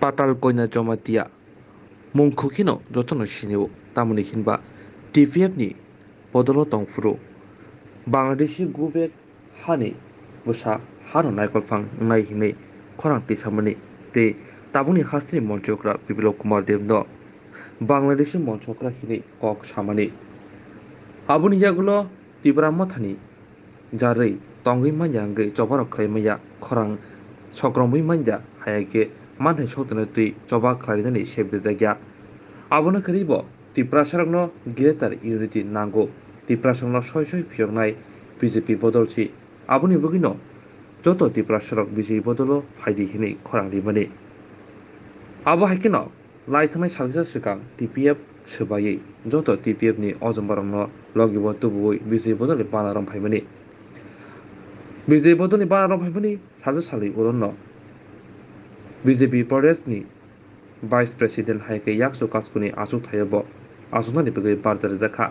পাতাল কইনা Jamatia মুংখুখিনো যতনো সিনেও তামনি হিনবা TPF ni বদল তংফুরো বাংলাদেশি গুবেক হানি বসা হানো নাইকলফাং নাই হিनै খরাং তিসামনি তে তাবুনি হাস্ত্রি মঞ্চকরা বিপ্লব কুমার দেব ন বাংলাদেশি মঞ্চকরা হিनै কক সামানি আবুনি ইয়াগুলো তিব্রা মাথানি যাरै তঙ্গै মানজাঙ্গै জবারক খাইমাया খরাং সগ্রমৈ মানজা হায়াকে মানহাই সতনে তুই জবা খাইনানি সেবদে জায়গা আবুনো করিব তিব্রা সারংনো গ্রেটার ইউনিটি নাंगौ তিব্রা সারংনো সয় সয় ফিয়ংনাই বিজেপি বদলছি আবুনি বগিনো যত তিব্রা সারক বিজেপি বদলো ফাইদি হিनै খরাং রিমানি আবু হাইকেनो लाइथानाय सालसा सिगां टिपिएफ सोबायै যত टिपिएफ ni अजमबारंनो लगिबो तुबुयै बिजय बदलनि बानारं फाइमानि बिजय बदलनि बानारं फाइमानि साजा सालै उरननो बिजेपि प्रदेशनि भाइस प्रेसिडेंट हायके याकसु कास्कुनि आसु थायबो आसुनानि बगै बारजार जाखा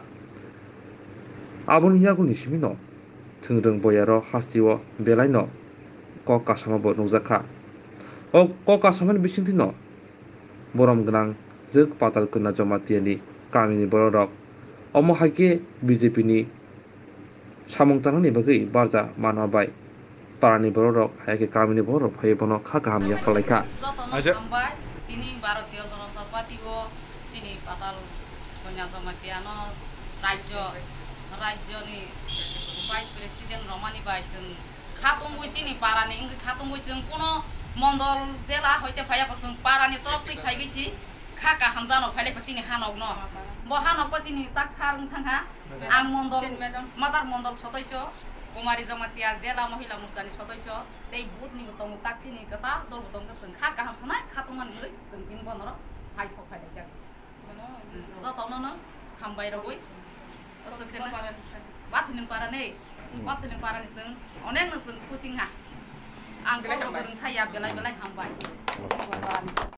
आबुनि यागुनि सिमिनो थोंरों बयारो हास्तिओ बेलायनो क कासामाबो नुजाखा अ क कासामानि बिसिंथिनो बरम गनां जोग पाताल कन्या जमातियानि गामिनि बररक अमो हायके बिजेपि नि सामंतानानि बगै बारजा मानबाय पारानि बररक हायके गामिनि बररक फायबनो खा गाहाम याफलायखा তিনি ভারতীয় জনতা পার্টি ও চিনি পাতাল কন্যা জমাতিয়ানো রাজ্যনি ভাইস প্রেসিডেন্ট রমানি বাই जों খাতমবই চিনি পারানি ইংগে খাতমবই जों কোনো মন্ডল জেলা হইতে ফায়াকো जों পারানি তরফ তুই ফাইগেছি খাকা হামজানো ফাইলেকো চিনি হানক ন ব হানক চিনি তাক সারং থাङा आं मण्डल मादार मण्डल सदस्य कुमारी जमातिया जिल्ला महिला मोर्चानि सदस्य तै बुथनि बतंग ताकसिनि कथा दल बतंग जों खा गाहाम सनाय खातमानि जों बिन बनर फाइ सफायनाय जाग ज तननो हामबाय रगै असोखेना बाथलिं पारानै जों अनेक जों खुसिङा आं गथ'फोरजों थाया बेलाय हामबाय